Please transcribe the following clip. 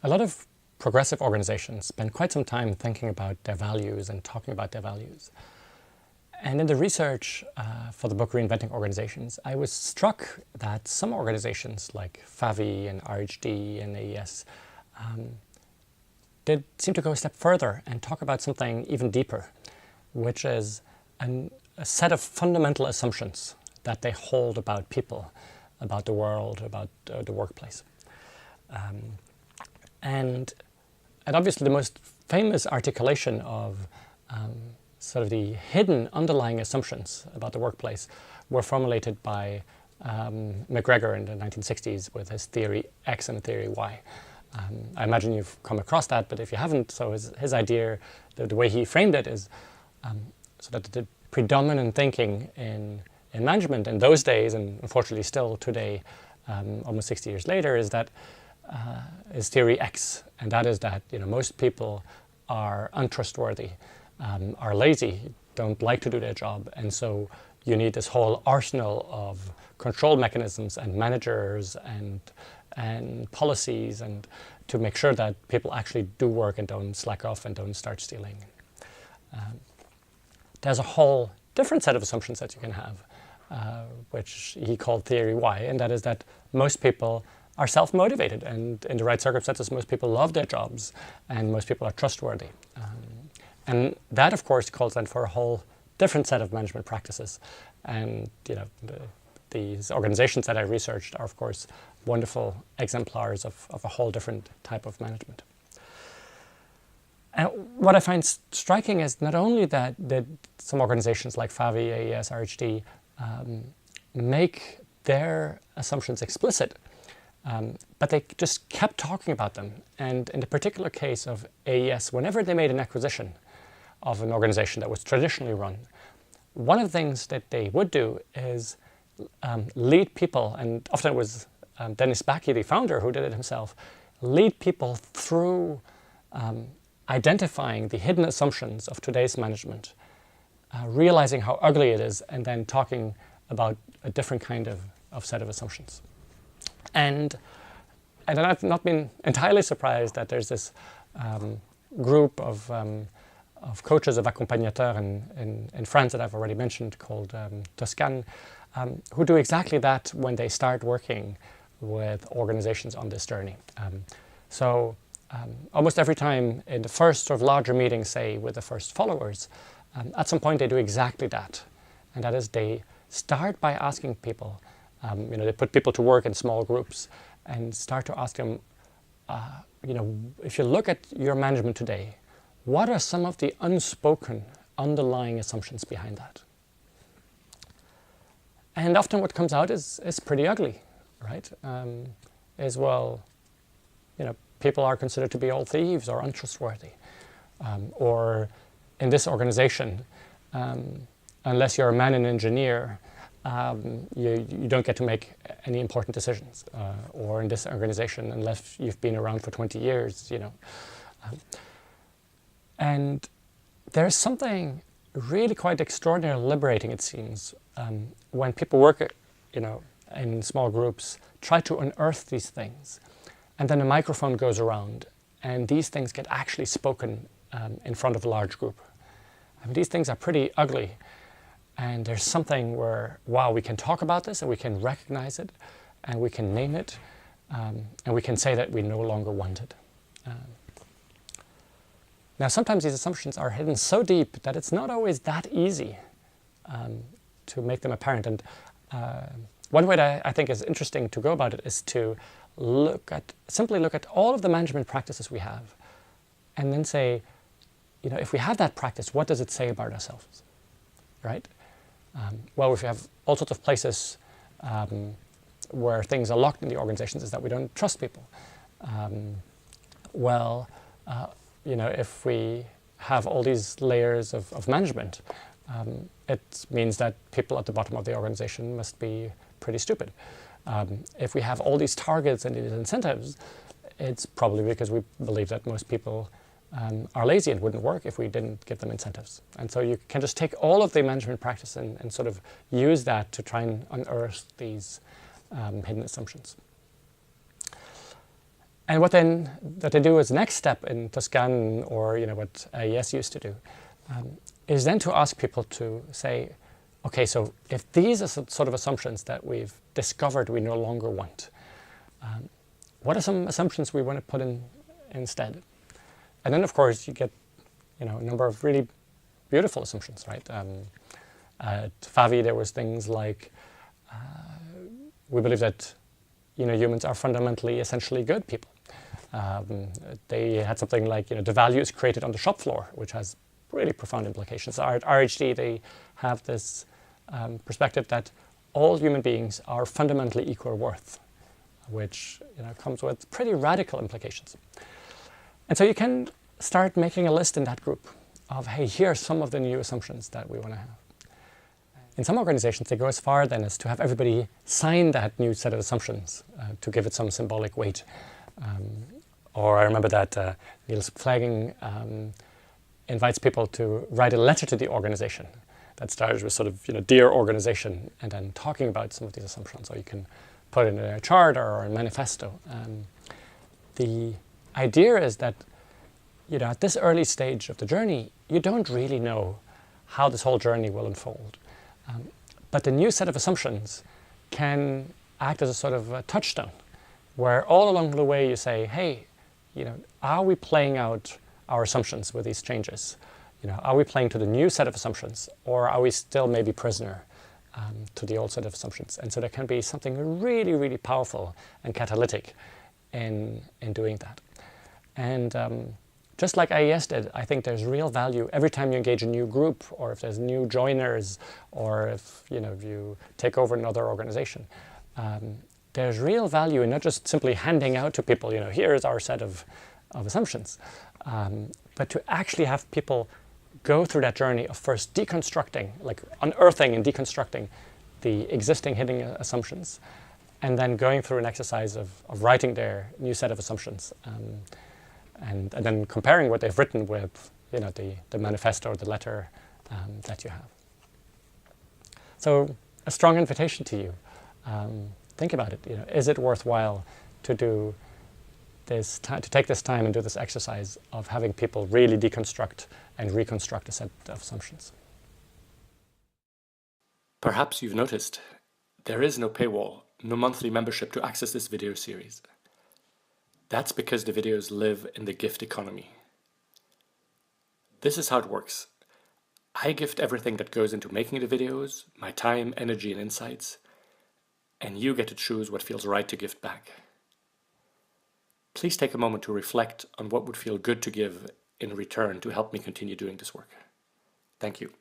A lot of progressive organizations spend quite some time thinking about their values and talking about their values. And in the research for the book Reinventing Organizations, I was struck that some organizations like FAVI and RHD and AES did seem to go a step further and talk about something even deeper, which is a set of fundamental assumptions that they hold about people, about the world, about the workplace. And obviously the most famous articulation of sort of the hidden underlying assumptions about the workplace were formulated by McGregor in the 1960s with his theory X and theory Y. I imagine you've come across that, but if you haven't, so his idea, the way he framed it is so that the predominant thinking in management in those days, and unfortunately still today, almost 60 years later, is that is theory X, and that is that most people are untrustworthy, are lazy, don't like to do their job, and so you need this whole arsenal of control mechanisms and managers and policies and to make sure that people actually do work and don't slack off and don't start stealing. There's a whole different set of assumptions that you can have, which he called theory Y, and that is that most people are self-motivated, and in the right circumstances most people love their jobs and most people are trustworthy. And that of course calls then for a whole different set of management practices, and these organizations that I researched are of course wonderful exemplars of a whole different type of management. And what I find striking is not only that some organizations like FAVI, AES, RHD make their assumptions explicit, but they just kept talking about them. And in the particular case of AES, whenever they made an acquisition of an organization that was traditionally run, one of the things that they would do is lead people, and often it was Dennis Bakke, the founder, who did it himself, lead people through identifying the hidden assumptions of today's management, realizing how ugly it is, and then talking about a different kind of set of assumptions. And I've not been entirely surprised that there's this group of coaches of accompagnateurs in France that I've already mentioned called Toscane, who do exactly that when they start working with organizations on this journey. So almost every time in the first sort of larger meeting, say with the first followers, at some point they do exactly that. And that is they start by asking people, they put people to work in small groups and start to ask them, if you look at your management today, what are some of the unspoken underlying assumptions behind that? And often what comes out is pretty ugly, right? People are considered to be all thieves or untrustworthy. Or in this organization, unless you're a man and engineer, you don't get to make any important decisions. Or in this organization, unless you've been around for 20 years, And there's something really quite extraordinarily liberating, it seems, when people work, in small groups, try to unearth these things, and then a microphone goes around, and these things get actually spoken in front of a large group. I mean, these things are pretty ugly, and there's something where, wow, we can talk about this, and we can recognize it, and we can name it, and we can say that we no longer want it. Now, sometimes these assumptions are hidden so deep that it's not always that easy to make them apparent. And one way that I think is interesting to go about it is to simply look at all of the management practices we have, and then say, if we have that practice, what does it say about ourselves, right? Well, if we have all sorts of places where things are locked in the organizations, is that we don't trust people. If we have all these layers of management, it means that people at the bottom of the organization must be pretty stupid. If we have all these targets and these incentives, it's probably because we believe that most people are lazy and wouldn't work if we didn't give them incentives. And so you can just take all of the management practice and sort of use that to try and unearth these hidden assumptions. And what then that they do as the next step in Toscan, or what AES used to do, is then to ask people to say, okay, so if these are some sort of assumptions that we've discovered we no longer want, what are some assumptions we want to put in instead? And then, of course, you get a number of really beautiful assumptions, right? At Favi, there was things like, we believe that humans are fundamentally, essentially good people. They had something like, the value is created on the shop floor, which has really profound implications. At RHD, they have this perspective that all human beings are fundamentally equal worth, which comes with pretty radical implications. And so you can start making a list in that group of, hey, here are some of the new assumptions that we want to have. In some organizations, they go as far then as to have everybody sign that new set of assumptions to give it some symbolic weight. Or I remember that Niels Flagging invites people to write a letter to the organization that starts with sort of, dear organization, and then talking about some of these assumptions. Or you can put it in a charter or a manifesto. The idea is that, at this early stage of the journey, you don't really know how this whole journey will unfold. But the new set of assumptions can act as a sort of a touchstone, where all along the way you say, hey, are we playing out our assumptions with these changes? Are we playing to the new set of assumptions, or are we still maybe prisoner to the old set of assumptions? And so there can be something really, really powerful and catalytic in doing that. And just like IES did, I think there's real value every time you engage a new group, or if there's new joiners, or if you take over another organization. There's real value in not just simply handing out to people, here is our set of assumptions, but to actually have people go through that journey of first deconstructing, like unearthing and deconstructing the existing hidden assumptions, and then going through an exercise of writing their new set of assumptions, and then comparing what they've written with the manifesto or the letter that you have. So a strong invitation to you. Think about it. Is it worthwhile to do this, to take this time and do this exercise of having people really deconstruct and reconstruct a set of assumptions? Perhaps you've noticed there is no paywall, no monthly membership to access this video series. That's because the videos live in the gift economy. This is how it works. I gift everything that goes into making the videos, my time, energy, and insights, and you get to choose what feels right to gift back. Please take a moment to reflect on what would feel good to give in return to help me continue doing this work. Thank you.